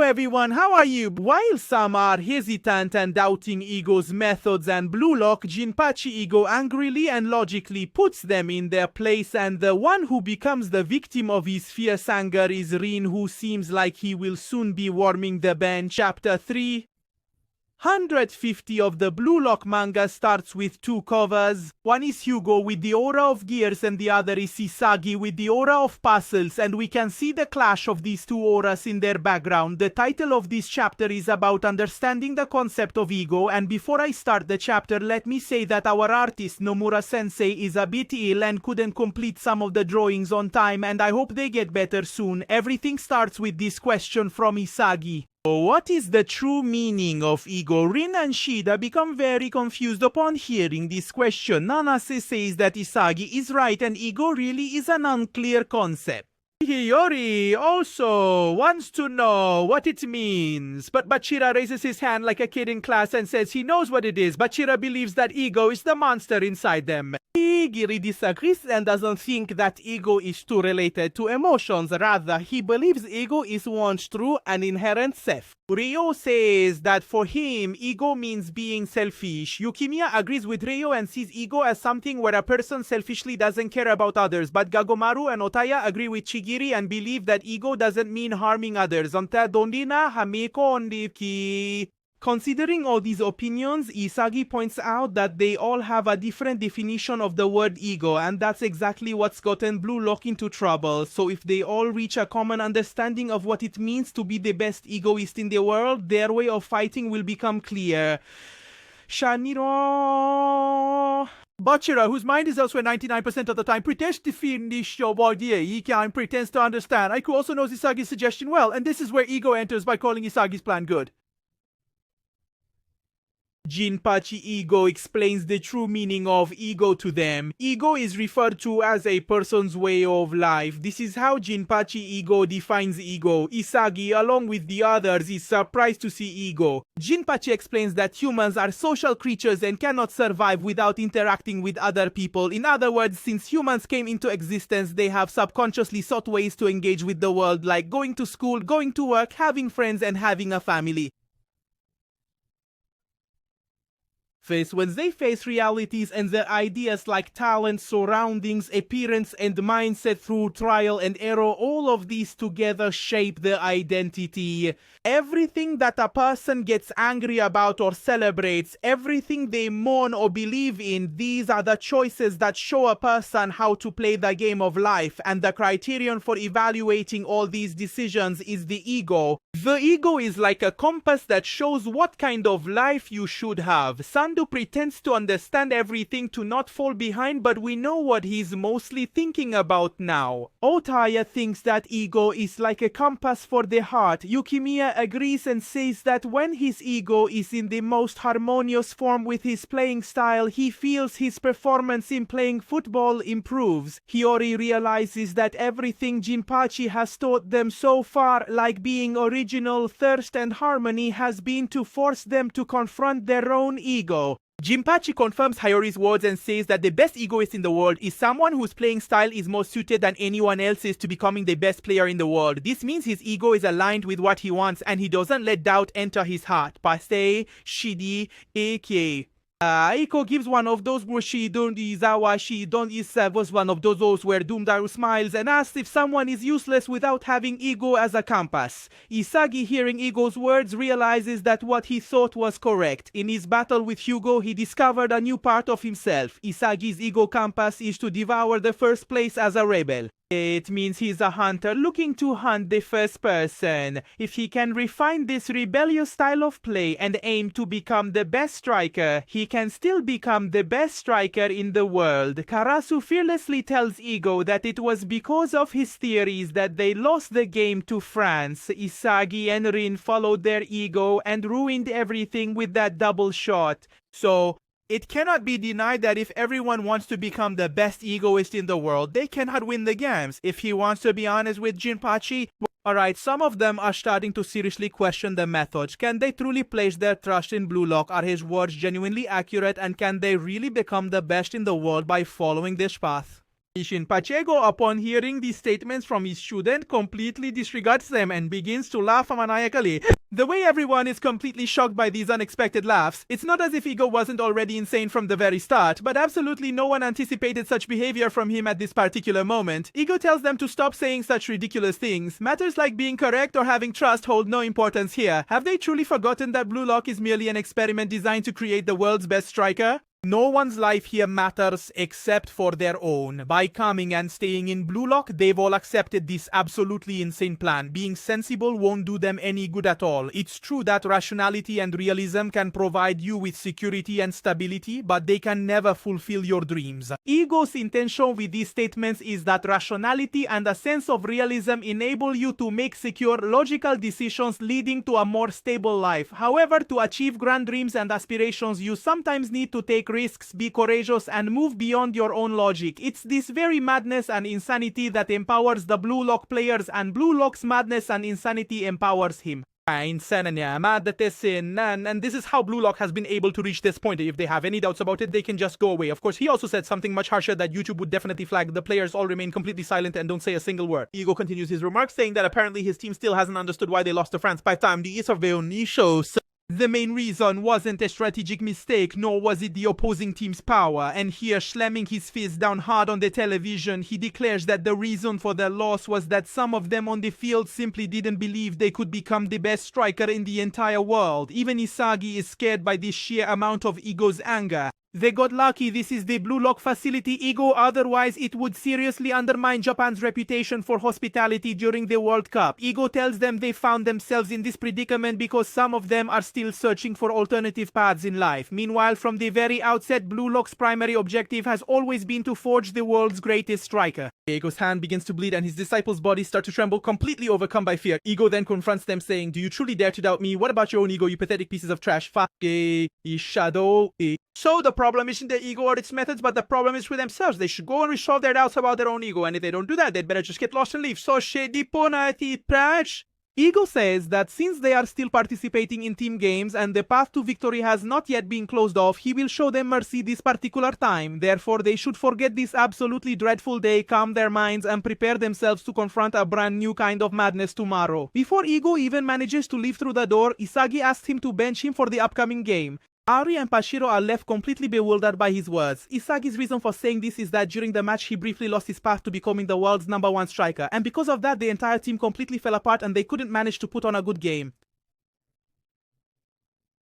everyone, how are you? While some are hesitant and doubting Ego's methods and Blue Lock, Jinpachi Ego angrily and logically puts them in their place, and the one who becomes the victim of his fierce anger is Rin, who seems like he will soon be warming the bench. Chapter 3. 150 of the Blue Lock manga starts with two covers. One is Hugo with the aura of gears and the other is Isagi with the aura of puzzles, and we can see the clash of these two auras in their background. The title of this chapter is about understanding the concept of ego, and before I start the chapter, let me say that our artist Nomura Sensei is a bit ill and couldn't complete some of the drawings on time, and I hope they get better soon. Everything starts with this question from Isagi. What is the true meaning of ego? Rin and Shida become very confused upon hearing this question. Nanase says that Isagi is right and ego really is an unclear concept. Hiyori also wants to know what it means, but Bachira raises his hand like a kid in class and says he knows what it is. Bachira believes that ego is the monster inside them. Higiri disagrees and doesn't think that ego is too related to emotions. Rather, he believes ego is one's true and inherent self. Ryo says that for him, ego means being selfish. Yukimiya agrees with Ryo and sees ego as something where a person selfishly doesn't care about others, but Gagomaru and Otaya agree with Chigiri and believe that ego doesn't mean harming others. Considering all these opinions, Isagi points out that they all have a different definition of the word ego, and that's exactly what's gotten Blue Lock into trouble. So if they all reach a common understanding of what it means to be the best egoist in the world, their way of fighting will become clear. Shaniro... Bachira, whose mind is elsewhere 99% of the time, pretends to finish your idea. Ikai pretends to understand. Aiku also knows Isagi's suggestion well, and this is where ego enters by calling Isagi's plan good. Jinpachi Ego explains the true meaning of ego to them. Ego is referred to as a person's way of life. This is how Jinpachi Ego defines ego. Isagi, along with the others, is surprised to see ego. Jinpachi explains that humans are social creatures and cannot survive without interacting with other people. In other words, since humans came into existence, they have subconsciously sought ways to engage with the world, like going to school, going to work, having friends, and having a family. When they face realities and their ideas like talent, surroundings, appearance, and mindset through trial and error, all of these together shape their identity. Everything that a person gets angry about or celebrates, everything they mourn or believe in, these are the choices that show a person how to play the game of life, and the criterion for evaluating all these decisions is the ego. The ego is like a compass that shows what kind of life you should have. Sandu pretends to understand everything to not fall behind, but we know what he's mostly thinking about now. Otaya thinks that ego is like a compass for the heart. Yukimiya agrees and says that when his ego is in the most harmonious form with his playing style, he feels his performance in playing football improves. Hiyori realizes that everything Jinpachi has taught them so far, like being original, thirst, and harmony, has been to force them to confront their own ego. Jinpachi confirms Hiyori's words and says that the best egoist in the world is someone whose playing style is more suited than anyone else's to becoming the best player in the world. This means his ego is aligned with what he wants and he doesn't let doubt enter his heart. Pasei, Shidi, Eke. Aiko gives one of those where she don't Izawa, she don't was one of those where Doomdaru smiles and asks if someone is useless without having ego as a compass. Isagi, hearing ego's words, realizes that what he thought was correct. In his battle with Hugo, he discovered a new part of himself. Isagi's ego compass is to devour the first place as a rebel. It means he's a hunter looking to hunt the first person. If he can refine this rebellious style of play and aim to become the best striker, he can still become the best striker in the world. Karasu fearlessly tells Ego that it was because of his theories that they lost the game to France. Isagi and Rin followed their ego and ruined everything with that double shot. So, it cannot be denied that if everyone wants to become the best egoist in the world, they cannot win the games. If he wants to be honest with Jinpachi, alright, some of them are starting to seriously question the methods. Can they truly place their trust in Blue Lock? Are his words genuinely accurate? And can they really become the best in the world by following this path? Pacheco, upon hearing these statements from his student, completely disregards them and begins to laugh maniacally. The way everyone is completely shocked by these unexpected laughs, it's not as if Ego wasn't already insane from the very start, but absolutely no one anticipated such behavior from him at this particular moment. Ego tells them to stop saying such ridiculous things. Matters like being correct or having trust hold no importance here. Have they truly forgotten that Blue Lock is merely an experiment designed to create the world's best striker? No one's life here matters except for their own. By coming and staying in Blue Lock, they've all accepted this absolutely insane plan. Being sensible won't do them any good at all. It's true that rationality and realism can provide you with security and stability, but they can never fulfill your dreams. Ego's intention with these statements is that rationality and a sense of realism enable you to make secure, logical decisions leading to a more stable life. However, to achieve grand dreams and aspirations, you sometimes need to take risks, be courageous, and move beyond your own logic. It's this very madness and insanity that empowers the Blue Lock players, and Blue Lock's madness and insanity empowers him. And this is how Blue Lock has been able to reach this point. If they have any doubts about it, they can just go away. Of course, he also said something much harsher that YouTube would definitely flag. The players all remain completely silent and don't say a single word. Ego continues his remarks, saying that apparently his team still hasn't understood why they lost to France by time the shows. The main reason wasn't a strategic mistake, nor was it the opposing team's power. And here, slamming his fist down hard on the television, he declares that the reason for their loss was that some of them on the field simply didn't believe they could become the best striker in the entire world. Even Isagi is scared by this sheer amount of Ego's anger. They got lucky this is the Blue Lock facility, Ego, otherwise it would seriously undermine Japan's reputation for hospitality during the World Cup. Ego tells them they found themselves in this predicament because some of them are still searching for alternative paths in life. Meanwhile, from the very outset, Blue Lock's primary objective has always been to forge the world's greatest striker. Ego's hand begins to bleed and his disciples' bodies start to tremble, completely overcome by fear. Ego then confronts them, saying, "Do you truly dare to doubt me? What about your own ego, you pathetic pieces of trash? Shadow." So the problem isn't their ego or its methods, but the problem is with themselves. They should go and resolve their doubts about their own ego, and if they don't do that, they'd better just get lost and leave. So Ego says that since they are still participating in team games and the path to victory has not yet been closed off, he will show them mercy this particular time. Therefore, they should forget this absolutely dreadful day, calm their minds, and prepare themselves to confront a brand new kind of madness tomorrow. Before Ego even manages to leave through the door, Isagi asks him to bench him for the upcoming game. Ari and Pashiro are left completely bewildered by his words. Isagi's reason for saying this is that during the match he briefly lost his path to becoming the world's #1 striker, and because of that the entire team completely fell apart and they couldn't manage to put on a good game.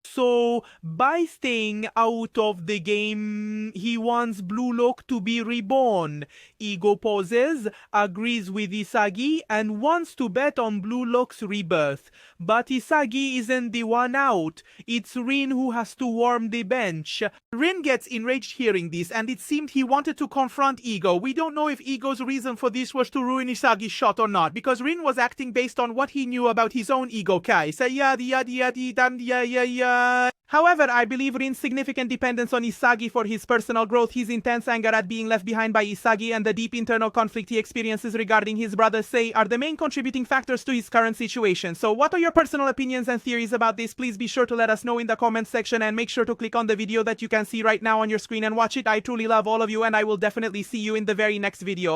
So, by staying out of the game, he wants Blue Lock to be reborn. Ego pauses, agrees with Isagi, and wants to bet on Blue Lock's rebirth. But Isagi isn't the one out. It's Rin who has to warm the bench. Rin gets enraged hearing this, and it seemed he wanted to confront Ego. We don't know if Ego's reason for this was to ruin Isagi's shot or not, because Rin was acting based on what he knew about his own ego, Kai. However, I believe Rin's significant dependence on Isagi for his personal growth, his intense anger at being left behind by Isagi, and the deep internal conflict he experiences regarding his brother Sei are the main contributing factors to his current situation. So what are your personal opinions and theories about this? Please be sure to let us know in the comments section, and make sure to click on the video that you can see right now on your screen and watch it. I truly love all of you, and I will definitely see you in the very next video.